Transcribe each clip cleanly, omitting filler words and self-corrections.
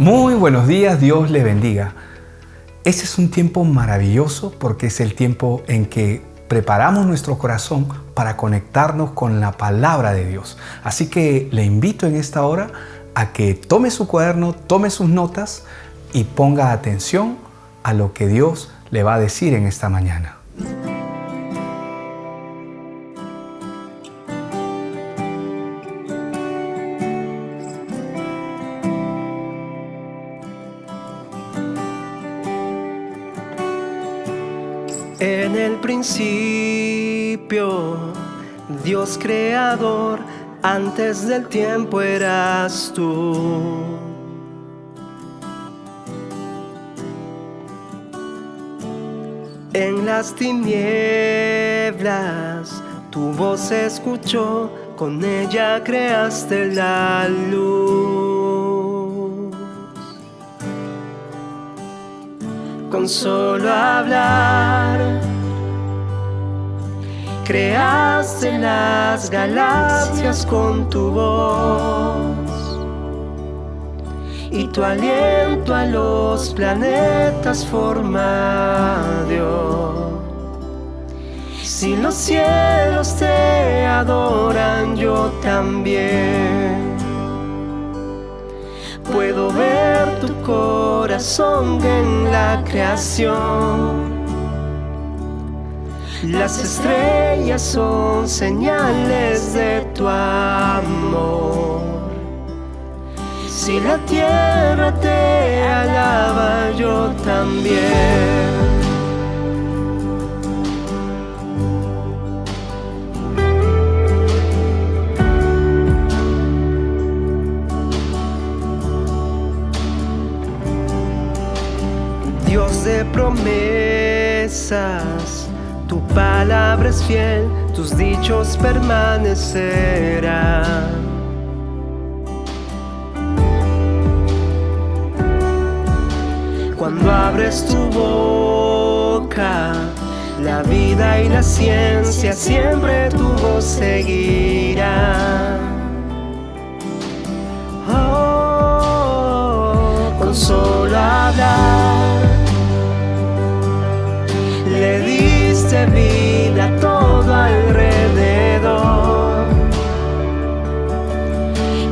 Muy buenos días, Dios le bendiga. Este es un tiempo maravilloso porque es el tiempo en que preparamos nuestro corazón para conectarnos con la palabra de Dios. Así que le invito en esta hora a que tome su cuaderno, tome sus notas y ponga atención a lo que Dios le va a decir en esta mañana. En el principio, Dios creador, antes del tiempo eras tú. En las tinieblas, tu voz se escuchó, con ella creaste la luz. Con solo hablar, creaste las galaxias con tu voz, y tu aliento a los planetas forma dio. Si los cielos te adoran, yo también puedo ver tu corazón en la creación. Las estrellas son señales de tu amor. Si la tierra te alaba, yo también. Dios de promesas, tu palabra es fiel, tus dichos permanecerán. Cuando abres tu boca, la vida y la ciencia siempre tu voz seguirán. Con solo hablar, le diste vida a todo alrededor.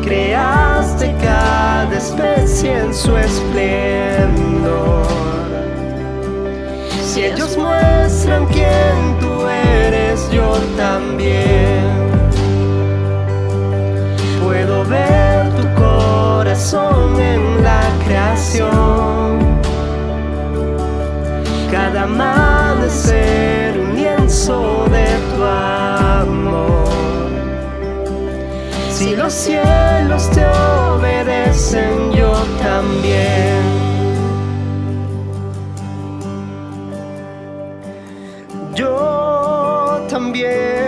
Creaste cada especie en su esplendor. Si ellos muestran quién tú eres, yo también puedo ver tu corazón en la creación. Cada amanecer un lienzo de tu amor. Si los cielos te obedecen, yo también. Yo también.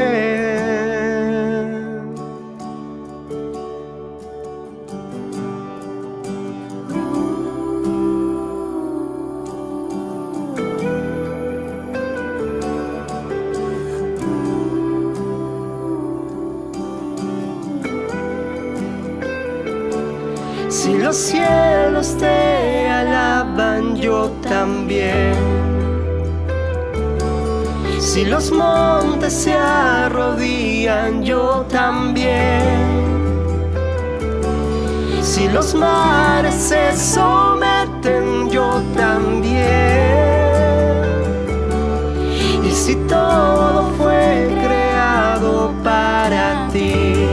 Si los cielos te alaban, yo también. Si los montes se arrodillan, yo también. Si los mares se someten, yo también. Y si todo fue creado para ti,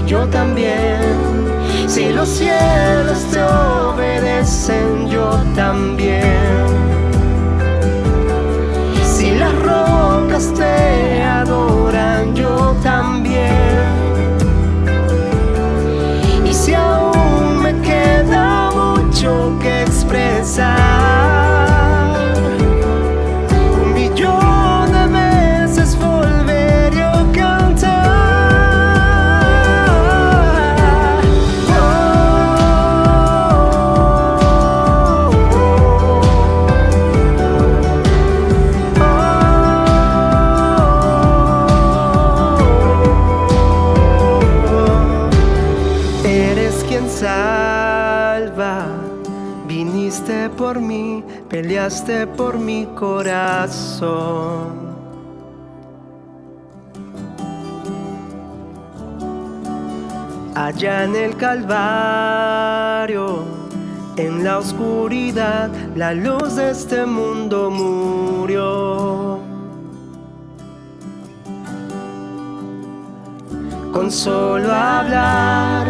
yo también. Si los cielos te obedecen, yo también. Si las rocas te adoran, yo también. Y si aún me queda mucho que expresar, 1,000,000 de veces volveré a cantar. por mí, peleaste por mi corazón. Allá en el Calvario, en la oscuridad, la luz de este mundo murió. Con solo hablar,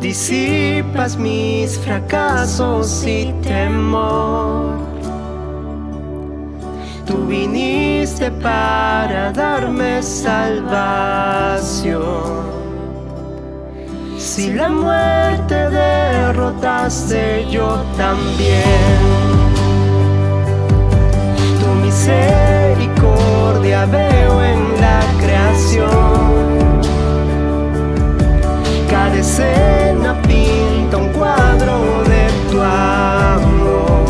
disipas mis fracasos y temor. Tú viniste para darme salvación. Si la muerte derrotaste, yo también. Tu misericordia veo en la creación. Cada escena pinta un cuadro de tu amor.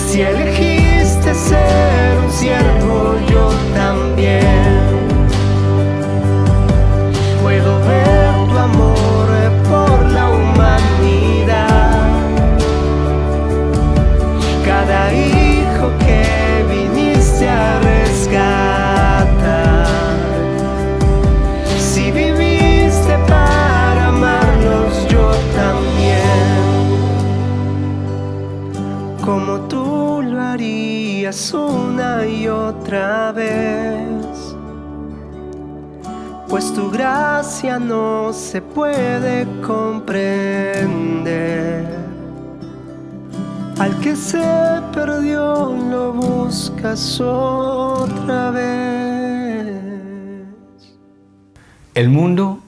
Si elegiste ser un siervo, yo también. Puedo ver tu amor por la humanidad. Cada hijo que viniste a rescatar. Si viviste para amarnos, yo también. Como tú lo harías una y otra vez. Pues tu gracia no se puede comprender. Al que se perdió lo buscas otra vez. El mundo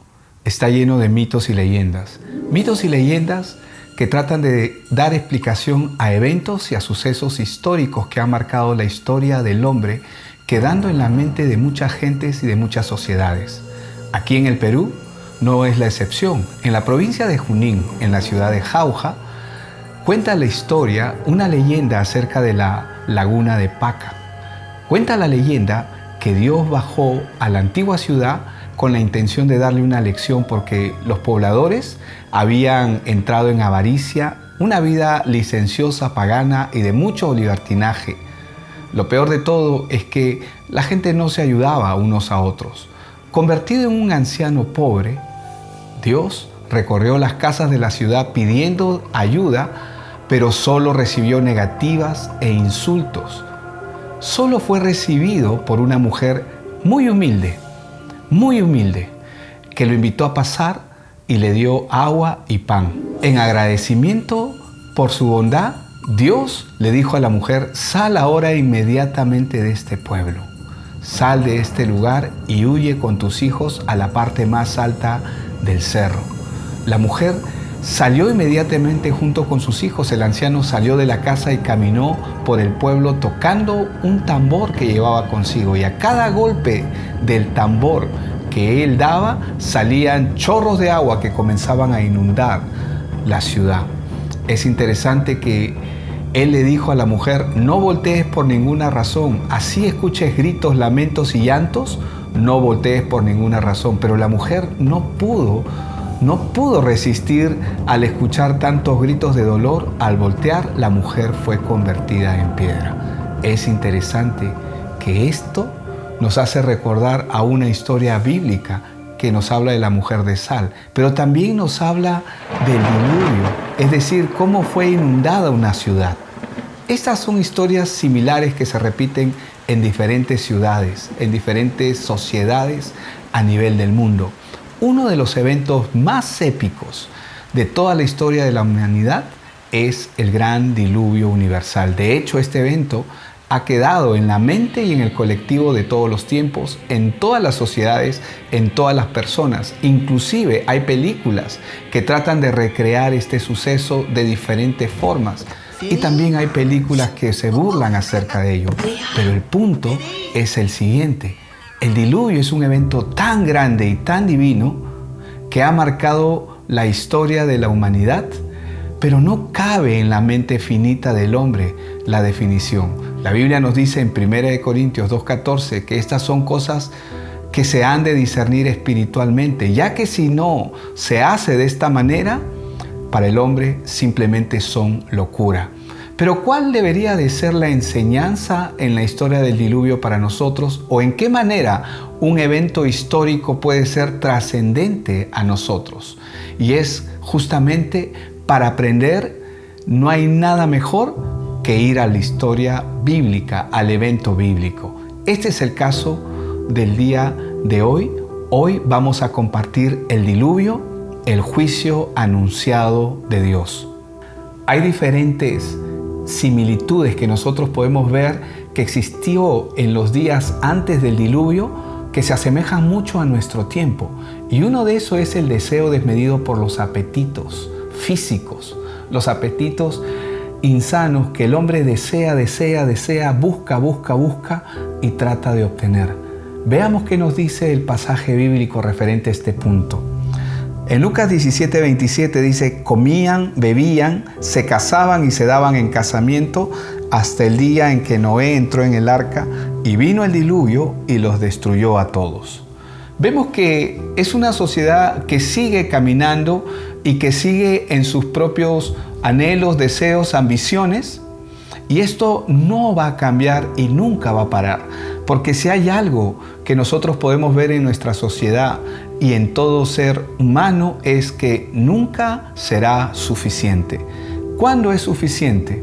está lleno de mitos y leyendas. Mitos y leyendas que tratan de dar explicación a eventos y a sucesos históricos que han marcado la historia del hombre, quedando en la mente de muchas gentes y de muchas sociedades. Aquí en el Perú no es la excepción. En la provincia de Junín, en la ciudad de Jauja, cuenta la historia, una leyenda acerca de la laguna de Paca. Cuenta la leyenda que Dios bajó a la antigua ciudad con la intención de darle una lección porque los pobladores habían entrado en avaricia, una vida licenciosa, pagana y de mucho libertinaje. Lo peor de todo es que la gente no se ayudaba unos a otros. Convertido en un anciano pobre, Dios recorrió las casas de la ciudad pidiendo ayuda, pero solo recibió negativas e insultos. Solo fue recibido por una mujer muy humilde, que lo invitó a pasar y le dio agua y pan. En agradecimiento por su bondad, Dios le dijo a la mujer: sal ahora inmediatamente de este pueblo. Sal de este lugar y huye con tus hijos a la parte más alta del cerro. La mujer salió inmediatamente junto con sus hijos. El anciano salió de la casa y caminó por el pueblo tocando un tambor que llevaba consigo. Y a cada golpe del tambor que él daba, salían chorros de agua que comenzaban a inundar la ciudad. Es interesante que él le dijo a la mujer: no voltees por ninguna razón, así escuches gritos, lamentos y llantos, no voltees por ninguna razón. Pero la mujer no pudo resistir al escuchar tantos gritos de dolor. Al voltear, la mujer fue convertida en piedra. Es interesante que esto nos hace recordar a una historia bíblica que nos habla de la mujer de sal, pero también nos habla del diluvio, es decir, cómo fue inundada una ciudad. Estas son historias similares que se repiten en diferentes ciudades, en diferentes sociedades a nivel del mundo. Uno de los eventos más épicos de toda la historia de la humanidad es el gran diluvio universal. De hecho, este evento ha quedado en la mente y en el colectivo de todos los tiempos, en todas las sociedades, en todas las personas. Inclusive hay películas que tratan de recrear este suceso de diferentes formas. Y también hay películas que se burlan acerca de ello. Pero el punto es el siguiente. El diluvio es un evento tan grande y tan divino que ha marcado la historia de la humanidad, pero no cabe en la mente finita del hombre la definición. La Biblia nos dice en 1 Corintios 2:14 que estas son cosas que se han de discernir espiritualmente, ya que si no se hace de esta manera, para el hombre simplemente son locura. Pero ¿cuál debería de ser la enseñanza en la historia del diluvio para nosotros? ¿O en qué manera un evento histórico puede ser trascendente a nosotros? Y es justamente para aprender, no hay nada mejor que ir a la historia bíblica, al evento bíblico. Este es el caso del día de hoy. Hoy vamos a compartir el diluvio, el juicio anunciado de Dios. Hay diferentes similitudes que nosotros podemos ver que existió en los días antes del diluvio que se asemejan mucho a nuestro tiempo. Y uno de esos es el deseo desmedido por los apetitos físicos, los apetitos insanos que el hombre desea, busca y trata de obtener. Veamos qué nos dice el pasaje bíblico referente a este punto. En Lucas 17:27 dice: comían, bebían, se casaban y se daban en casamiento hasta el día en que Noé entró en el arca y vino el diluvio y los destruyó a todos. Vemos que es una sociedad que sigue caminando y que sigue en sus propios anhelos, deseos, ambiciones, y esto no va a cambiar y nunca va a parar, porque si hay algo que nosotros podemos ver en nuestra sociedad y en todo ser humano es que nunca será suficiente. ¿Cuándo es suficiente?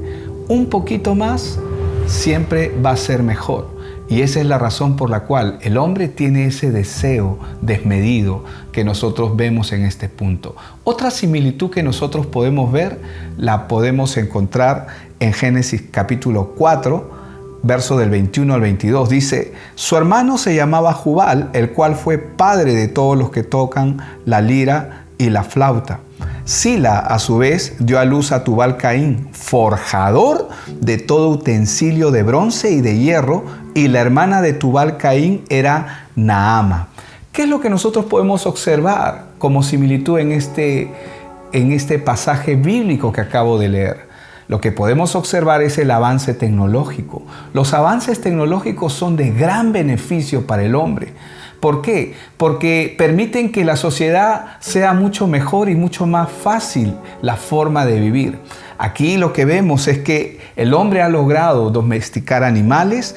Un poquito más siempre va a ser mejor. Y esa es la razón por la cual el hombre tiene ese deseo desmedido que nosotros vemos en este punto. Otra similitud que nosotros podemos ver, la podemos encontrar en Génesis capítulo 4, verso del 21 al 22. Dice: su hermano se llamaba Jubal, el cual fue padre de todos los que tocan la lira y la flauta. Sila, a su vez, dio a luz a Tubal Caín, forjador de todo utensilio de bronce y de hierro, y la hermana de Tubal Caín era Naama. ¿Qué es lo que nosotros podemos observar como similitud en este pasaje bíblico que acabo de leer? Lo que podemos observar es el avance tecnológico. Los avances tecnológicos son de gran beneficio para el hombre. ¿Por qué? Porque permiten que la sociedad sea mucho mejor y mucho más fácil la forma de vivir. Aquí lo que vemos es que el hombre ha logrado domesticar animales,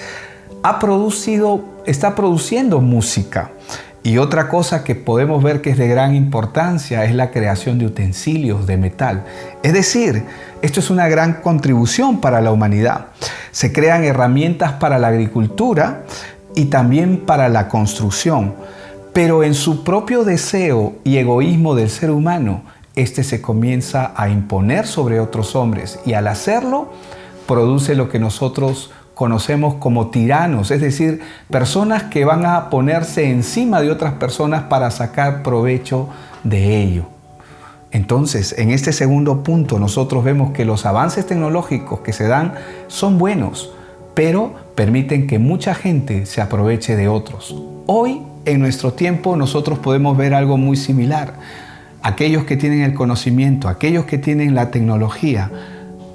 está produciendo música. Y otra cosa que podemos ver que es de gran importancia es la creación de utensilios de metal. Es decir, esto es una gran contribución para la humanidad. Se crean herramientas para la agricultura y también para la construcción. Pero en su propio deseo y egoísmo del ser humano, este se comienza a imponer sobre otros hombres. Y al hacerlo, produce lo que nosotros conocemos como tiranos, es decir, personas que van a ponerse encima de otras personas para sacar provecho de ello. Entonces, en este segundo punto, nosotros vemos que los avances tecnológicos que se dan son buenos, pero permiten que mucha gente se aproveche de otros. Hoy, en nuestro tiempo, nosotros podemos ver algo muy similar. Aquellos que tienen el conocimiento, aquellos que tienen la tecnología,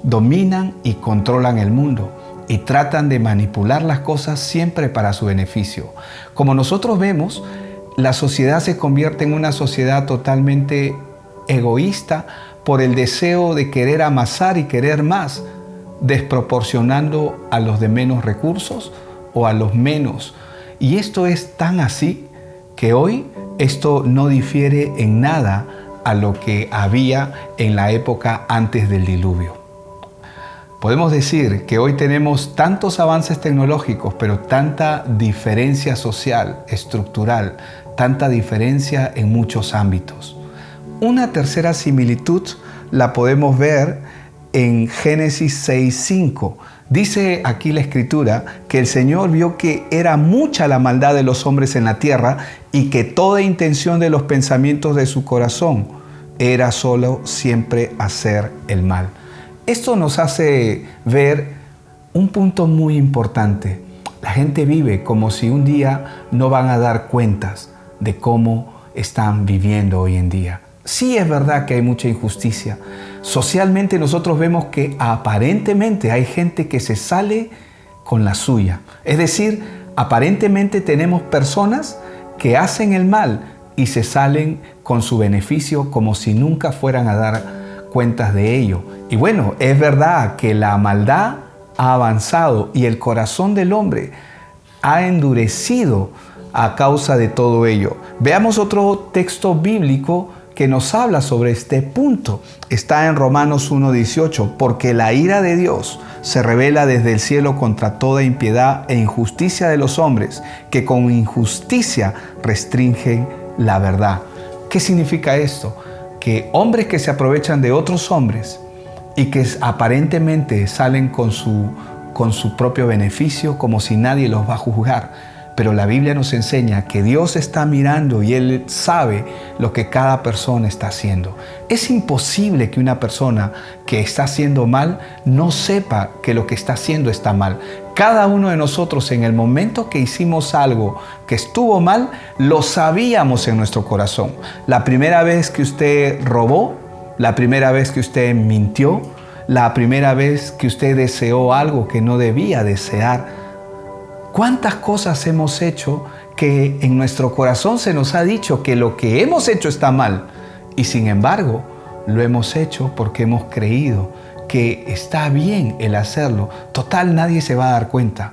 dominan y controlan el mundo y tratan de manipular las cosas siempre para su beneficio. Como nosotros vemos, la sociedad se convierte en una sociedad totalmente egoísta por el deseo de querer amasar y querer más, desproporcionando a los de menos recursos o a los menos. Y esto es tan así que hoy esto no difiere en nada a lo que había en la época antes del diluvio. Podemos decir que hoy tenemos tantos avances tecnológicos, pero tanta diferencia social, estructural, tanta diferencia en muchos ámbitos. Una tercera similitud la podemos ver en Génesis 6:5. Dice aquí la Escritura que el Señor vio que era mucha la maldad de los hombres en la tierra y que toda intención de los pensamientos de su corazón era solo siempre hacer el mal. Esto nos hace ver un punto muy importante. La gente vive como si un día no van a dar cuentas de cómo están viviendo hoy en día. Sí es verdad que hay mucha injusticia. Socialmente nosotros vemos que aparentemente hay gente que se sale con la suya. Es decir, aparentemente tenemos personas que hacen el mal y se salen con su beneficio como si nunca fueran a dar cuentas de ello. Y bueno, es verdad que la maldad ha avanzado y el corazón del hombre ha endurecido a causa de todo ello. Veamos otro texto bíblico que nos habla sobre este punto. Está en Romanos 1:18, porque la ira de Dios se revela desde el cielo contra toda impiedad e injusticia de los hombres, que con injusticia restringen la verdad. ¿Qué significa esto? Que hombres que se aprovechan de otros hombres y que aparentemente salen con su propio beneficio, como si nadie los va a juzgar. Pero la Biblia nos enseña que Dios está mirando y Él sabe lo que cada persona está haciendo. Es imposible que una persona que está haciendo mal no sepa que lo que está haciendo está mal. Cada uno de nosotros, en el momento que hicimos algo que estuvo mal, lo sabíamos en nuestro corazón. La primera vez que usted robó, la primera vez que usted mintió, la primera vez que usted deseó algo que no debía desear. ¿Cuántas cosas hemos hecho que en nuestro corazón se nos ha dicho que lo que hemos hecho está mal? Y sin embargo, lo hemos hecho porque hemos creído que está bien el hacerlo. Total, nadie se va a dar cuenta.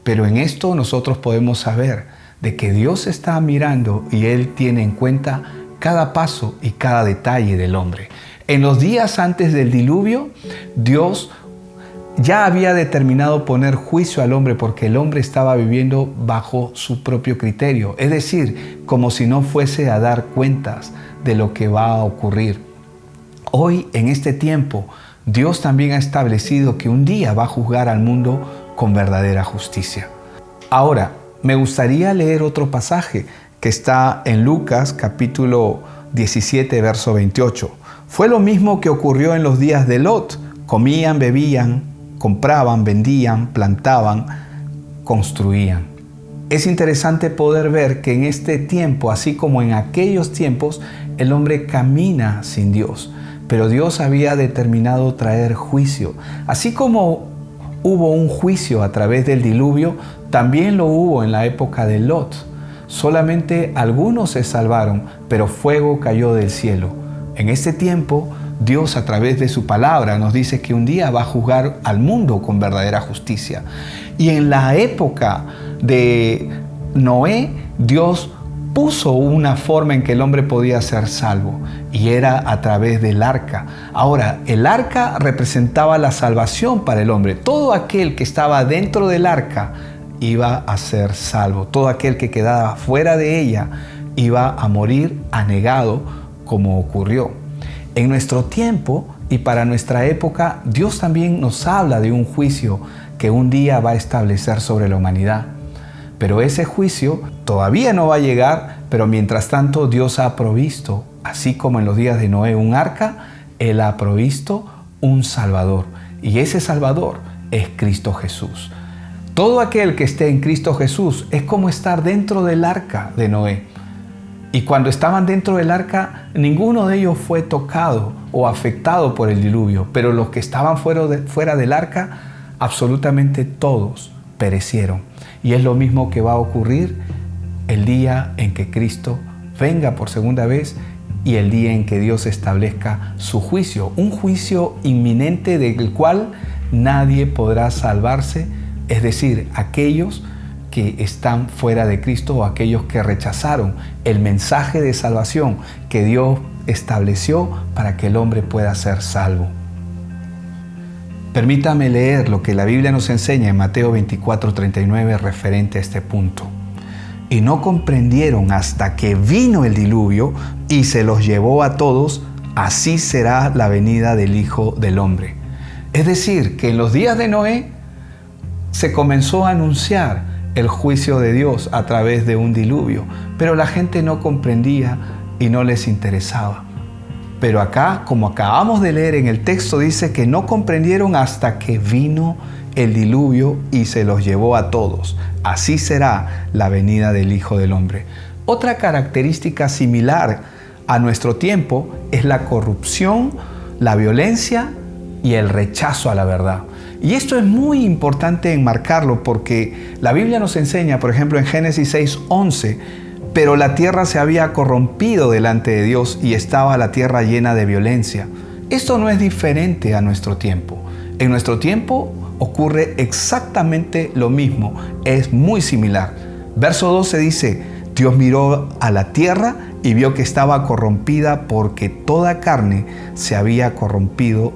Pero en esto nosotros podemos saber de que Dios está mirando y Él tiene en cuenta cada paso y cada detalle del hombre. En los días antes del diluvio, Dios ya había determinado poner juicio al hombre porque el hombre estaba viviendo bajo su propio criterio, es decir, como si no fuese a dar cuentas de lo que va a ocurrir. Hoy, en este tiempo, Dios también ha establecido que un día va a juzgar al mundo con verdadera justicia. Ahora, me gustaría leer otro pasaje que está en Lucas capítulo 17, verso 28. Fue lo mismo que ocurrió en los días de Lot. Comían, bebían, compraban, vendían, plantaban, construían. Es interesante poder ver que en este tiempo, así como en aquellos tiempos, el hombre camina sin Dios. Pero Dios había determinado traer juicio. Así como hubo un juicio a través del diluvio, también lo hubo en la época de Lot. Solamente algunos se salvaron, pero fuego cayó del cielo. En este tiempo, Dios a través de su palabra nos dice que un día va a juzgar al mundo con verdadera justicia. Y en la época de Noé, Dios puso una forma en que el hombre podía ser salvo y era a través del arca. Ahora, el arca representaba la salvación para el hombre. Todo aquel que estaba dentro del arca iba a ser salvo. Todo aquel que quedaba fuera de ella iba a morir anegado, como ocurrió. En nuestro tiempo y para nuestra época, Dios también nos habla de un juicio que un día va a establecer sobre la humanidad. Pero ese juicio todavía no va a llegar, pero mientras tanto Dios ha provisto, así como en los días de Noé, un arca, Él ha provisto un Salvador. Y ese Salvador es Cristo Jesús. Todo aquel que esté en Cristo Jesús es como estar dentro del arca de Noé. Y cuando estaban dentro del arca, ninguno de ellos fue tocado o afectado por el diluvio, pero los que estaban fuera del arca, absolutamente todos perecieron. Y es lo mismo que va a ocurrir el día en que Cristo venga por segunda vez y el día en que Dios establezca su juicio, un juicio inminente del cual nadie podrá salvarse, es decir, aquellos que están fuera de Cristo o aquellos que rechazaron el mensaje de salvación que Dios estableció para que el hombre pueda ser salvo. Permítame leer lo que la Biblia nos enseña en Mateo 24:39 referente a este punto. Y no comprendieron hasta que vino el diluvio y se los llevó a todos, así será la venida del Hijo del Hombre. Es decir, que en los días de Noé se comenzó a anunciar el juicio de Dios a través de un diluvio, pero la gente no comprendía y no les interesaba. Pero acá, como acabamos de leer en el texto, dice que no comprendieron hasta que vino el diluvio y se los llevó a todos. Así será la venida del Hijo del Hombre. Otra característica similar a nuestro tiempo es la corrupción, la violencia y el rechazo a la verdad. Y esto es muy importante enmarcarlo porque la Biblia nos enseña, por ejemplo, en Génesis 6:11, pero la tierra se había corrompido delante de Dios y estaba la tierra llena de violencia. Esto no es diferente a nuestro tiempo. En nuestro tiempo ocurre exactamente lo mismo, es muy similar. Verso 12 dice: Dios miró a la tierra y vio que estaba corrompida porque toda carne se había corrompido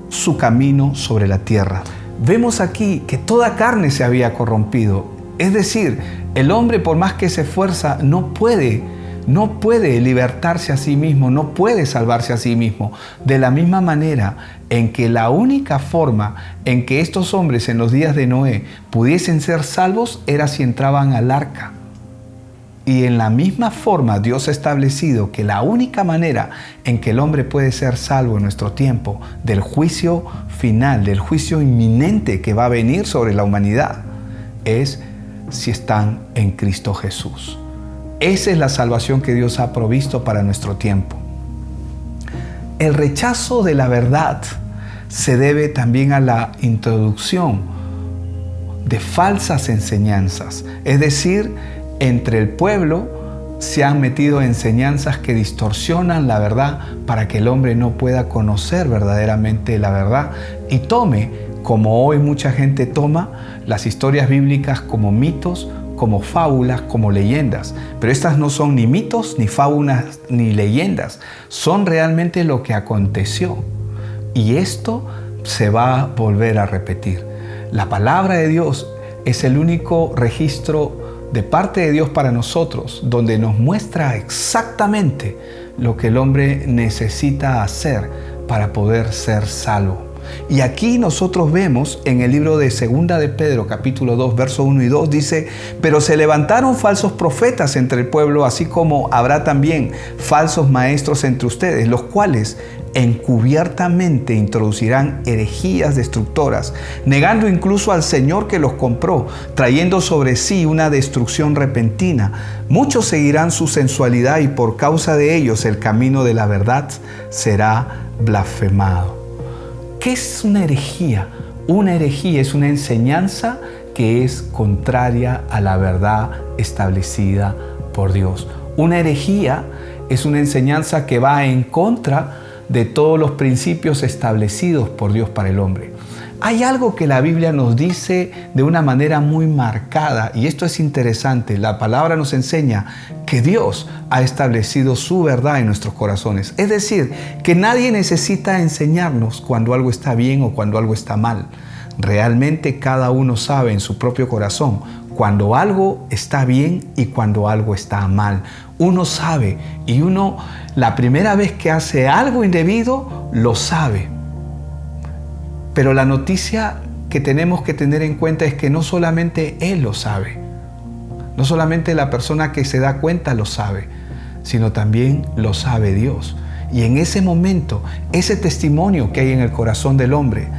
su camino sobre la tierra. Vemos aquí que toda carne se había corrompido. Es decir, el hombre, por más que se esfuerza, no puede libertarse a sí mismo, no puede salvarse a sí mismo. De la misma manera en que la única forma en que estos hombres en los días de Noé pudiesen ser salvos era si entraban al arca. Y en la misma forma Dios ha establecido que la única manera en que el hombre puede ser salvo en nuestro tiempo del juicio final, del juicio inminente que va a venir sobre la humanidad, es si están en Cristo Jesús. Esa es la salvación que Dios ha provisto para nuestro tiempo. El rechazo de la verdad se debe también a la introducción de falsas enseñanzas, es decir, entre el pueblo se han metido enseñanzas que distorsionan la verdad para que el hombre no pueda conocer verdaderamente la verdad y tome, como hoy mucha gente toma, las historias bíblicas como mitos, como fábulas, como leyendas. Pero estas no son ni mitos, ni fábulas, ni leyendas. Son realmente lo que aconteció. Y esto se va a volver a repetir. La palabra de Dios es el único registro de parte de Dios para nosotros, donde nos muestra exactamente lo que el hombre necesita hacer para poder ser salvo. Y aquí nosotros vemos en el libro de 2 de Pedro, capítulo 2, verso 1 y 2, dice: pero se levantaron falsos profetas entre el pueblo, así como habrá también falsos maestros entre ustedes, los cuales encubiertamente introducirán herejías destructoras, negando incluso al Señor que los compró, trayendo sobre sí una destrucción repentina. Muchos seguirán su sensualidad y por causa de ellos el camino de la verdad será blasfemado. ¿Qué es una herejía? Una herejía es una enseñanza que es contraria a la verdad establecida por Dios. Una herejía es una enseñanza que va en contra de todos los principios establecidos por Dios para el hombre. Hay algo que la Biblia nos dice de una manera muy marcada, y esto es interesante. La palabra nos enseña que Dios ha establecido su verdad en nuestros corazones. Es decir, que nadie necesita enseñarnos cuando algo está bien o cuando algo está mal. Realmente cada uno sabe en su propio corazón cuando algo está bien y cuando algo está mal. Uno sabe, y uno la primera vez que hace algo indebido lo sabe. Pero la noticia que tenemos que tener en cuenta es que no solamente él lo sabe, no solamente la persona que se da cuenta lo sabe, sino también lo sabe Dios. Y en ese momento, ese testimonio que hay en el corazón del hombre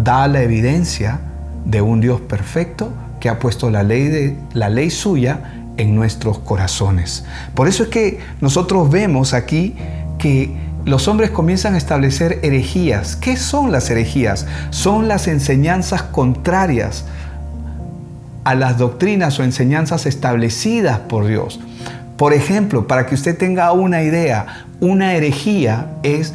da la evidencia de un Dios perfecto que ha puesto la ley suya en nuestros corazones. Por eso es que nosotros vemos aquí que los hombres comienzan a establecer herejías. ¿Qué son las herejías? Son las enseñanzas contrarias a las doctrinas o enseñanzas establecidas por Dios. Por ejemplo, para que usted tenga una idea, una herejía es: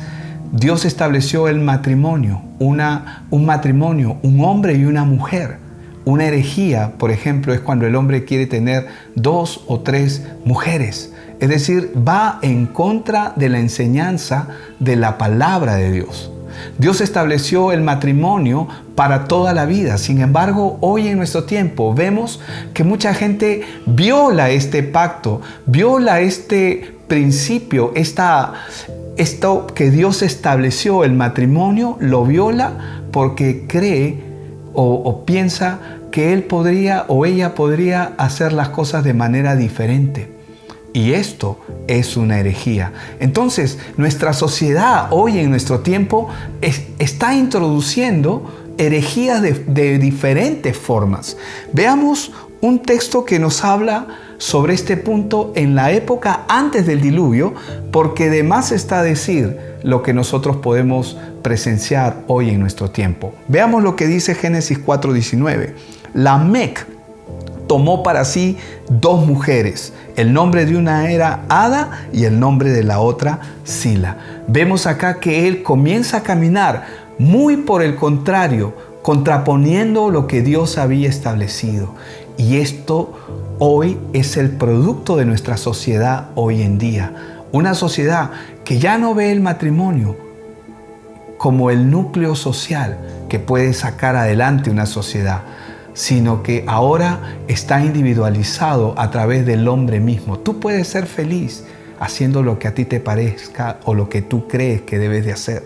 Dios estableció el matrimonio, un matrimonio, un hombre y una mujer. Una herejía, por ejemplo, es cuando el hombre quiere tener 2 o 3 mujeres. Es decir, va en contra de la enseñanza de la palabra de Dios. Dios estableció el matrimonio para toda la vida. Sin embargo, hoy en nuestro tiempo vemos que mucha gente viola este pacto, viola este principio, esto que Dios estableció, el matrimonio, lo viola porque cree o piensa que él podría o ella podría hacer las cosas de manera diferente. Y esto es una herejía. Entonces, nuestra sociedad hoy en nuestro tiempo está introduciendo herejías de diferentes formas. Veamos un texto que nos habla sobre este punto en la época antes del diluvio, porque de más está decir lo que nosotros podemos presenciar hoy en nuestro tiempo. Veamos lo que dice Génesis 4:19. Lamec tomó para sí 2 mujeres. El nombre de una era Ada y el nombre de la otra Sila. Vemos acá que él comienza a caminar muy por el contrario, contraponiendo lo que Dios había establecido. Y esto hoy es el producto de nuestra sociedad hoy en día. Una sociedad que ya no ve el matrimonio como el núcleo social que puede sacar adelante una sociedad, sino que ahora está individualizado a través del hombre mismo. Tú puedes ser feliz haciendo lo que a ti te parezca o lo que tú crees que debes de hacer,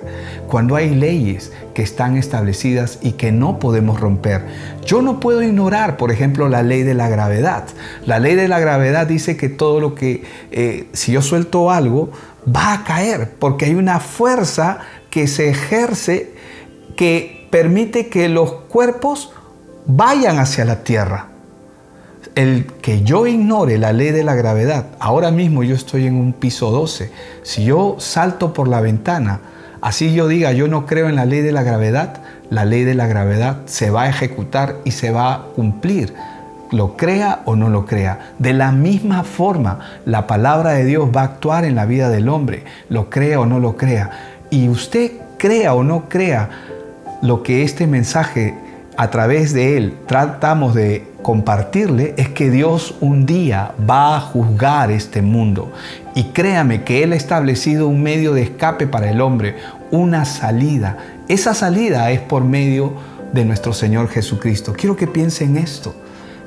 cuando hay leyes que están establecidas y que no podemos romper. Yo no puedo ignorar, por ejemplo, la ley de la gravedad. La ley de la gravedad dice que todo lo que, si yo suelto algo, va a caer, porque hay una fuerza que se ejerce que permite que los cuerpos vayan hacia la tierra. El que yo ignore la ley de la gravedad, ahora mismo yo estoy en un piso 12, si yo salto por la ventana, así yo diga yo no creo en la ley de la gravedad se va a ejecutar y se va a cumplir, lo crea o no lo crea. De la misma forma, la palabra de Dios va a actuar en la vida del hombre, lo crea o no lo crea. Y usted crea o no crea lo que este mensaje a través de él tratamos de compartirle, es que Dios un día va a juzgar este mundo. Y créame que Él ha establecido un medio de escape para el hombre, una salida. Esa salida es por medio de nuestro Señor Jesucristo. Quiero que piense en esto.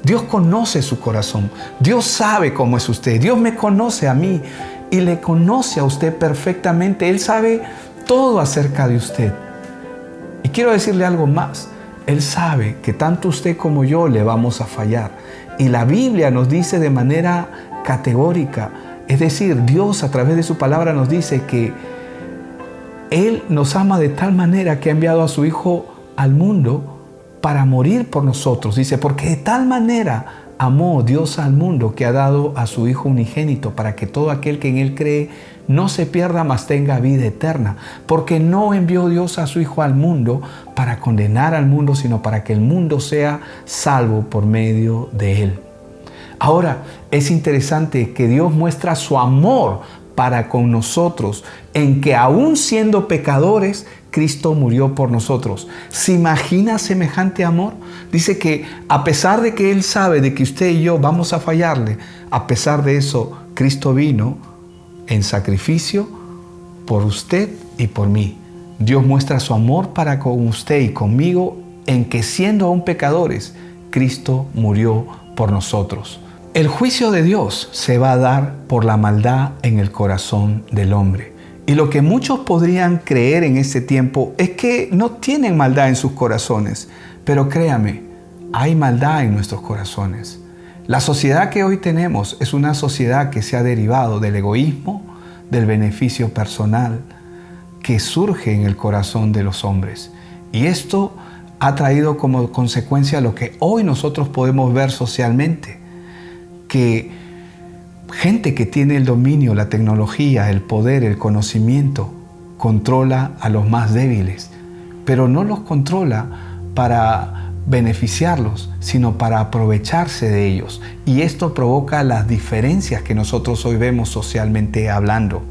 Dios conoce su corazón. Dios sabe cómo es usted. Dios me conoce a mí y le conoce a usted perfectamente. Él sabe todo acerca de usted. Y quiero decirle algo más. Él sabe que tanto usted como yo le vamos a fallar. Y la Biblia nos dice de manera categórica, es decir, Dios a través de su palabra nos dice que Él nos ama de tal manera que ha enviado a su Hijo al mundo para morir por nosotros. Dice, porque de tal manera amó Dios al mundo que ha dado a su Hijo unigénito para que todo aquel que en Él cree no se pierda, mas tenga vida eterna. Porque no envió Dios a su Hijo al mundo para condenar al mundo, sino para que el mundo sea salvo por medio de Él. Ahora, es interesante que Dios muestra su amor para con nosotros, en que aún siendo pecadores, Cristo murió por nosotros. ¿Se imagina semejante amor? Dice que a pesar de que Él sabe de que usted y yo vamos a fallarle, a pesar de eso, Cristo vino en sacrificio por usted y por mí. Dios muestra su amor para con usted y conmigo, en que siendo aún pecadores, Cristo murió por nosotros. El juicio de Dios se va a dar por la maldad en el corazón del hombre. Y lo que muchos podrían creer en este tiempo es que no tienen maldad en sus corazones. Pero créame, hay maldad en nuestros corazones. La sociedad que hoy tenemos es una sociedad que se ha derivado del egoísmo, del beneficio personal que surge en el corazón de los hombres. Y esto ha traído como consecuencia lo que hoy nosotros podemos ver socialmente, que gente que tiene el dominio, la tecnología, el poder, el conocimiento, controla a los más débiles, pero no los controla para beneficiarlos, sino para aprovecharse de ellos. Y esto provoca las diferencias que nosotros hoy vemos socialmente hablando.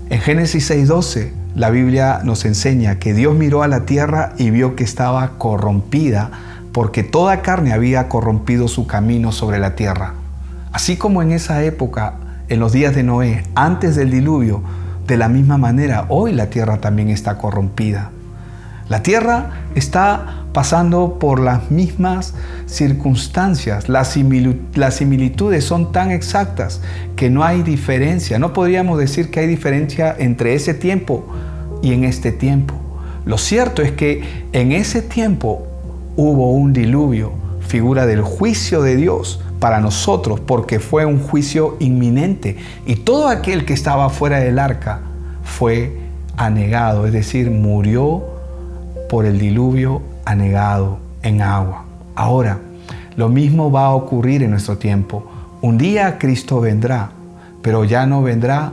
En Génesis 6:12, la Biblia nos enseña que Dios miró a la tierra y vio que estaba corrompida, porque toda carne había corrompido su camino sobre la tierra. Así como en esa época, en los días de Noé, antes del diluvio, de la misma manera, hoy la tierra también está corrompida. La tierra está pasando por las mismas circunstancias. Las similitudes son tan exactas que no hay diferencia. No podríamos decir que hay diferencia entre ese tiempo y en este tiempo. Lo cierto es que en ese tiempo hubo un diluvio, figura del juicio de Dios para nosotros, porque fue un juicio inminente. Y todo aquel que estaba fuera del arca fue anegado, es decir, murió por el diluvio anegado en agua. Ahora, lo mismo va a ocurrir en nuestro tiempo. Un día Cristo vendrá, pero ya no vendrá.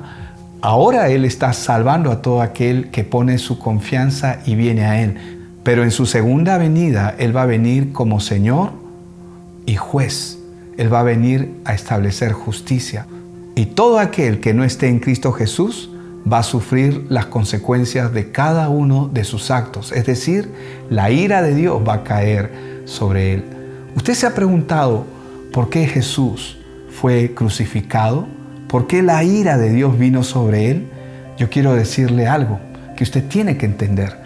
Ahora Él está salvando a todo aquel que pone su confianza y viene a Él. Pero en su segunda venida, Él va a venir como Señor y juez. Él va a venir a establecer justicia. Y todo aquel que no esté en Cristo Jesús va a sufrir las consecuencias de cada uno de sus actos. Es decir, la ira de Dios va a caer sobre él. ¿Usted se ha preguntado por qué Jesús fue crucificado? ¿Por qué la ira de Dios vino sobre él? Yo quiero decirle algo que usted tiene que entender.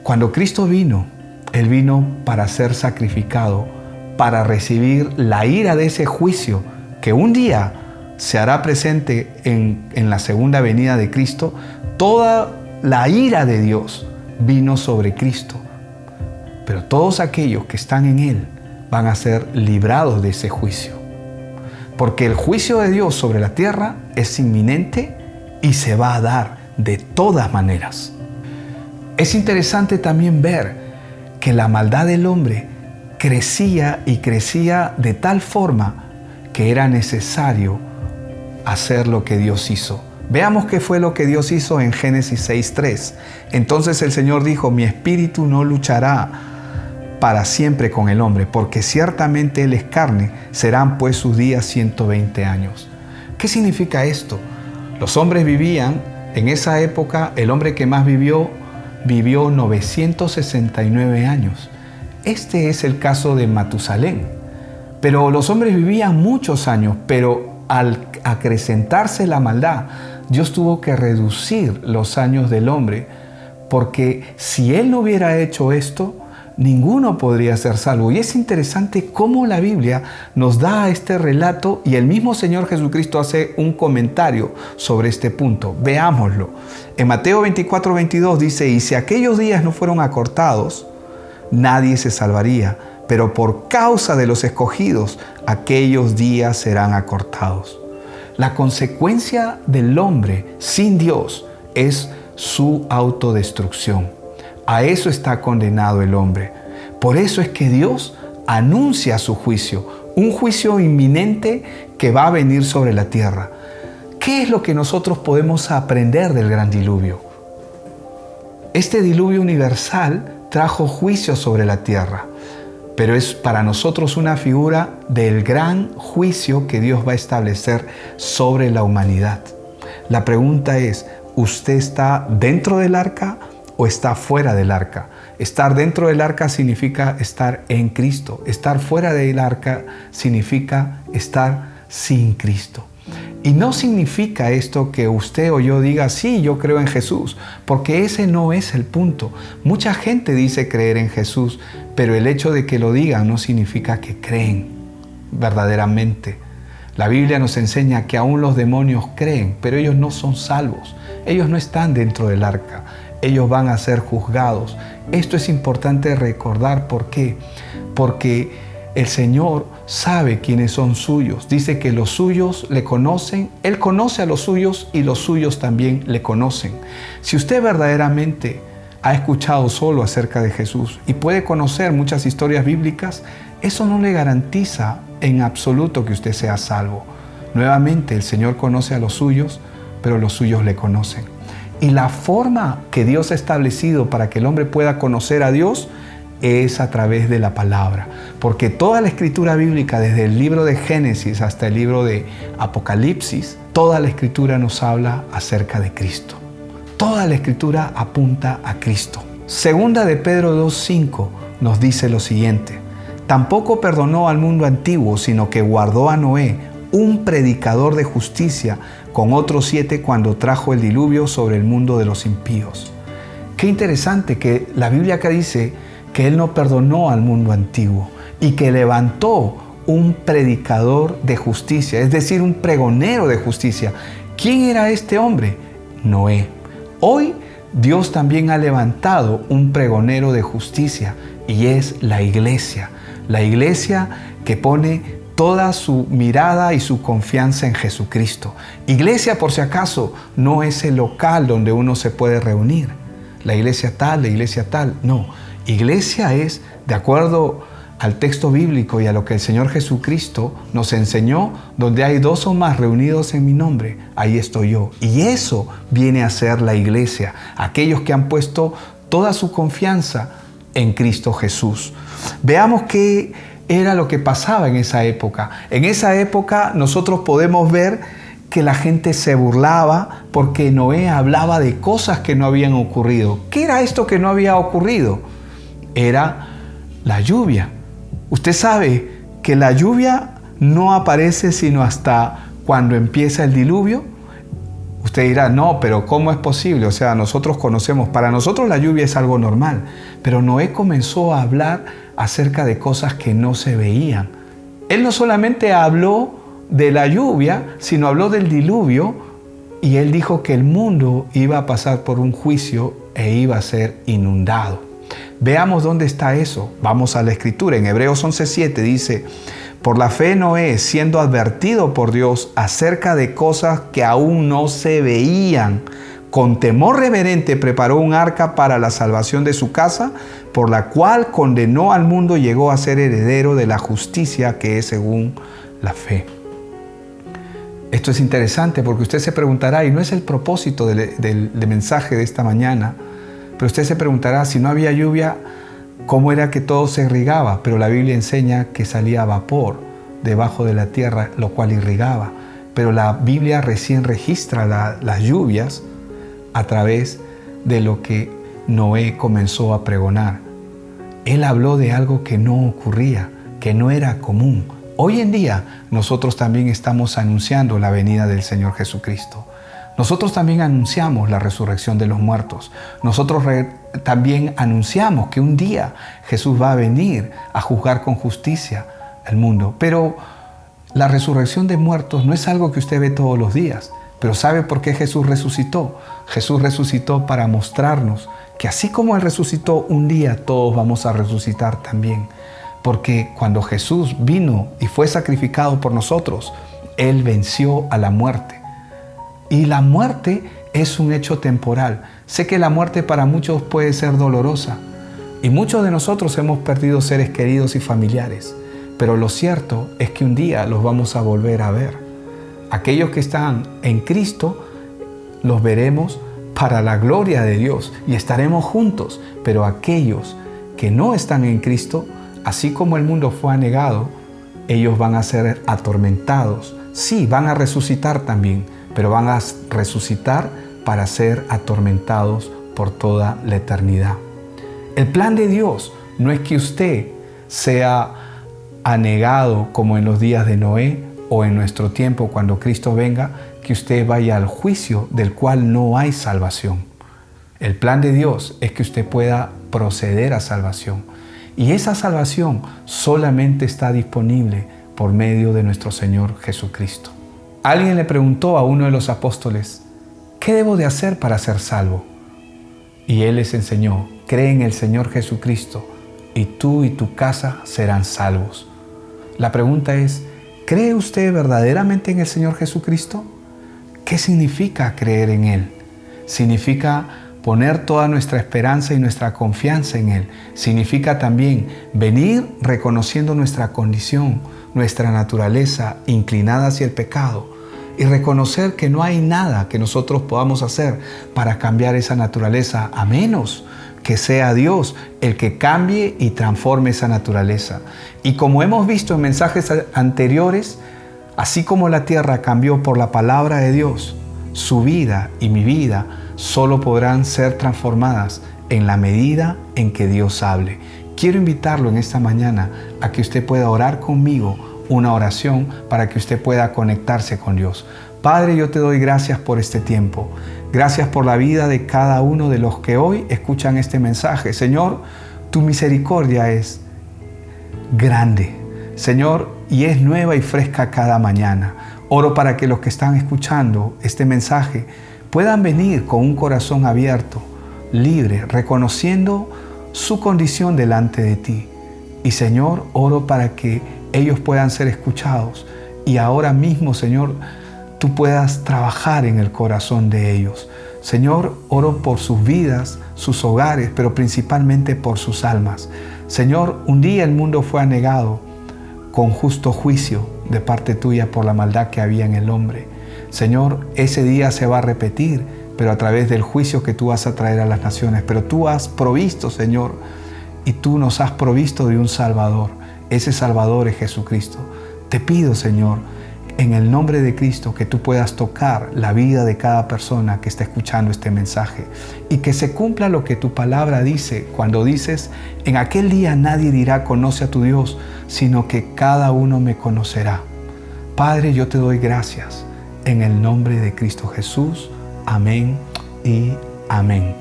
Cuando Cristo vino, Él vino para ser sacrificado, para recibir la ira de ese juicio que un día se hará presente en la segunda venida de Cristo. Toda la ira de Dios vino sobre Cristo. Pero todos aquellos que están en Él van a ser librados de ese juicio. Porque el juicio de Dios sobre la tierra es inminente y se va a dar de todas maneras. Es interesante también ver que la maldad del hombre crecía y crecía de tal forma que era necesario hacer lo que Dios hizo. Veamos qué fue lo que Dios hizo en Génesis 6:3. Entonces el Señor dijo: mi espíritu no luchará para siempre con el hombre, porque ciertamente él es carne, serán pues sus días 120 años. ¿Qué significa esto? Los hombres vivían, en esa época, el hombre que más vivió 969 años. Este es el caso de Matusalén. Pero los hombres vivían muchos años, pero al acrecentarse la maldad, Dios tuvo que reducir los años del hombre, porque si Él no hubiera hecho esto, ninguno podría ser salvo. Y es interesante cómo la Biblia nos da este relato y el mismo Señor Jesucristo hace un comentario sobre este punto. Veámoslo. En Mateo 24:22 dice: y si aquellos días no fueron acortados, nadie se salvaría, pero por causa de los escogidos, aquellos días serán acortados. La consecuencia del hombre sin Dios es su autodestrucción. A eso está condenado el hombre. Por eso es que Dios anuncia su juicio, un juicio inminente que va a venir sobre la tierra. ¿Qué es lo que nosotros podemos aprender del gran diluvio? Este diluvio universal trajo juicio sobre la tierra, pero es para nosotros una figura del gran juicio que Dios va a establecer sobre la humanidad. La pregunta es: ¿usted está dentro del arca o está fuera del arca? Estar dentro del arca significa estar en Cristo. Estar fuera del arca significa estar sin Cristo. Y no significa esto que usted o yo diga: sí, yo creo en Jesús, porque ese no es el punto. Mucha gente dice creer en Jesús, pero el hecho de que lo digan no significa que creen verdaderamente. La Biblia nos enseña que aún los demonios creen, pero ellos no son salvos. Ellos no están dentro del arca. Ellos van a ser juzgados. Esto es importante recordar. ¿Por qué? Porque el Señor sabe quiénes son suyos. Dice que los suyos le conocen. Él conoce a los suyos y los suyos también le conocen. Si usted verdaderamente ha escuchado solo acerca de Jesús y puede conocer muchas historias bíblicas, eso no le garantiza en absoluto que usted sea salvo. Nuevamente, el Señor conoce a los suyos, pero los suyos le conocen. Y la forma que Dios ha establecido para que el hombre pueda conocer a Dios es a través de la palabra. Porque toda la escritura bíblica, desde el libro de Génesis hasta el libro de Apocalipsis, toda la escritura nos habla acerca de Cristo. Toda la escritura apunta a Cristo. Segunda de Pedro 2:5 nos dice lo siguiente: tampoco perdonó al mundo antiguo, sino que guardó a Noé, un predicador de justicia, con otros 7 cuando trajo el diluvio sobre el mundo de los impíos. Qué interesante que la Biblia acá dice que Él no perdonó al mundo antiguo y que levantó un predicador de justicia, es decir, un pregonero de justicia. ¿Quién era este hombre? Noé. Hoy Dios también ha levantado un pregonero de justicia y es la iglesia. La iglesia que pone toda su mirada y su confianza en Jesucristo. Iglesia, por si acaso, no es el local donde uno se puede reunir. La iglesia tal, no. Iglesia es, de acuerdo al texto bíblico y a lo que el Señor Jesucristo nos enseñó, donde hay 2 o más reunidos en mi nombre, ahí estoy yo. Y eso viene a ser la iglesia, aquellos que han puesto toda su confianza en Cristo Jesús. Veamos qué era lo que pasaba en esa época. En esa época nosotros podemos ver que la gente se burlaba porque Noé hablaba de cosas que no habían ocurrido. ¿Qué era esto que no había ocurrido? Era la lluvia. Usted sabe que la lluvia no aparece sino hasta cuando empieza el diluvio. Usted dirá, no, pero ¿cómo es posible? O sea, nosotros conocemos, para nosotros la lluvia es algo normal, pero Noé comenzó a hablar acerca de cosas que no se veían. Él no solamente habló de la lluvia, sino habló del diluvio, y él dijo que el mundo iba a pasar por un juicio e iba a ser inundado. Veamos dónde está eso. Vamos a la Escritura. En Hebreos 11:7 dice: por la fe Noé, siendo advertido por Dios acerca de cosas que aún no se veían, con temor reverente preparó un arca para la salvación de su casa, por la cual condenó al mundo y llegó a ser heredero de la justicia que es según la fe. Esto es interesante porque usted se preguntará, y no es el propósito del mensaje de esta mañana, pero usted se preguntará, si no había lluvia, ¿cómo era que todo se irrigaba? Pero la Biblia enseña que salía vapor debajo de la tierra, lo cual irrigaba. Pero la Biblia recién registra las lluvias a través de lo que Noé comenzó a pregonar. Él habló de algo que no ocurría, que no era común. Hoy en día nosotros también estamos anunciando la venida del Señor Jesucristo. Nosotros también anunciamos la resurrección de los muertos. Nosotros también anunciamos que un día Jesús va a venir a juzgar con justicia al mundo. Pero la resurrección de muertos no es algo que usted ve todos los días. Pero ¿sabe por qué Jesús resucitó? Jesús resucitó para mostrarnos que así como Él resucitó, un día todos vamos a resucitar también. Porque cuando Jesús vino y fue sacrificado por nosotros, Él venció a la muerte. Y la muerte es un hecho temporal. Sé que la muerte para muchos puede ser dolorosa. Y muchos de nosotros hemos perdido seres queridos y familiares. Pero lo cierto es que un día los vamos a volver a ver. Aquellos que están en Cristo, los veremos para la gloria de Dios y estaremos juntos. Pero aquellos que no están en Cristo, así como el mundo fue anegado, ellos van a ser atormentados. Sí, van a resucitar también, pero van a resucitar para ser atormentados por toda la eternidad. El plan de Dios no es que usted sea anegado como en los días de Noé o en nuestro tiempo cuando Cristo venga, que usted vaya al juicio del cual no hay salvación. El plan de Dios es que usted pueda proceder a salvación. Y esa salvación solamente está disponible por medio de nuestro Señor Jesucristo. Alguien le preguntó a uno de los apóstoles, ¿qué debo de hacer para ser salvo? Y Él les enseñó, cree en el Señor Jesucristo y tú y tu casa serán salvos. La pregunta es, ¿cree usted verdaderamente en el Señor Jesucristo? ¿Qué significa creer en Él? Significa poner toda nuestra esperanza y nuestra confianza en Él. Significa también venir reconociendo nuestra condición, nuestra naturaleza inclinada hacia el pecado y reconocer que no hay nada que nosotros podamos hacer para cambiar esa naturaleza, a menos que sea Dios el que cambie y transforme esa naturaleza. Y como hemos visto en mensajes anteriores, así como la tierra cambió por la palabra de Dios, su vida y mi vida solo podrán ser transformadas en la medida en que Dios hable. Quiero invitarlo en esta mañana a que usted pueda orar conmigo una oración para que usted pueda conectarse con Dios. Padre, yo te doy gracias por este tiempo. Gracias por la vida de cada uno de los que hoy escuchan este mensaje. Señor, tu misericordia es grande, Señor, y es nueva y fresca cada mañana. Oro para que los que están escuchando este mensaje puedan venir con un corazón abierto, libre, reconociendo su condición delante de ti. Y Señor, oro para que ellos puedan ser escuchados. Y ahora mismo, Señor, tú puedas trabajar en el corazón de ellos. Señor, oro por sus vidas, sus hogares, pero principalmente por sus almas. Señor, un día el mundo fue anegado con justo juicio de parte tuya por la maldad que había en el hombre. Señor, ese día se va a repetir, pero a través del juicio que tú vas a traer a las naciones. Pero tú has provisto, Señor, y tú nos has provisto de un Salvador. Ese Salvador es Jesucristo. Te pido, Señor, en el nombre de Cristo, que tú puedas tocar la vida de cada persona que está escuchando este mensaje y que se cumpla lo que tu palabra dice cuando dices: en aquel día nadie dirá conoce a tu Dios, sino que cada uno me conocerá. Padre, yo te doy gracias en el nombre de Cristo Jesús. Amén y amén.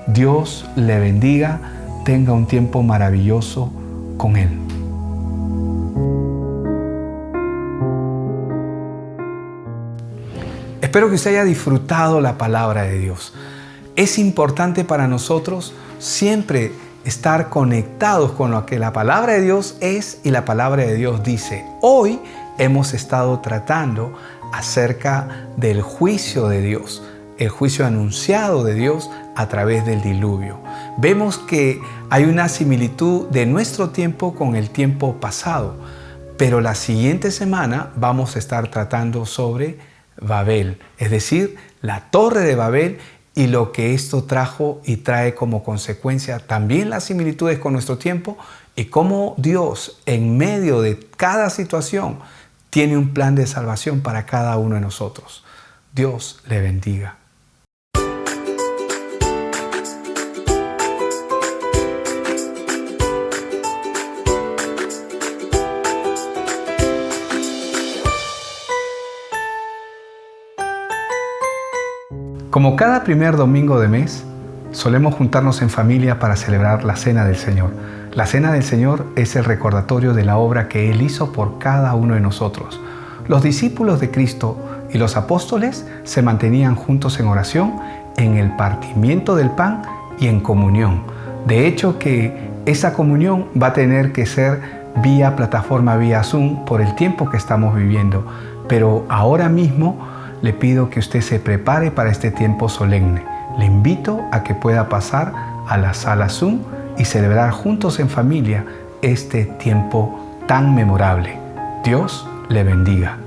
Dios le bendiga. Tenga un tiempo maravilloso con Él. Espero que usted haya disfrutado la palabra de Dios. Es importante para nosotros siempre estar conectados con lo que la palabra de Dios es y la palabra de Dios dice. Hoy hemos estado tratando acerca del juicio de Dios, el juicio anunciado de Dios a través del diluvio. Vemos que hay una similitud de nuestro tiempo con el tiempo pasado, pero la siguiente semana vamos a estar tratando sobre Babel, es decir, la Torre de Babel y lo que esto trajo y trae como consecuencia, también las similitudes con nuestro tiempo y cómo Dios en medio de cada situación tiene un plan de salvación para cada uno de nosotros. Dios le bendiga. Como cada primer domingo de mes, solemos juntarnos en familia para celebrar la Cena del Señor. La Cena del Señor es el recordatorio de la obra que Él hizo por cada uno de nosotros. Los discípulos de Cristo y los apóstoles se mantenían juntos en oración, en el partimiento del pan y en comunión. De hecho, que esa comunión va a tener que ser vía plataforma, vía Zoom, por el tiempo que estamos viviendo. Pero ahora mismo le pido que usted se prepare para este tiempo solemne. Le invito a que pueda pasar a la sala Zoom y celebrar juntos en familia este tiempo tan memorable. Dios le bendiga.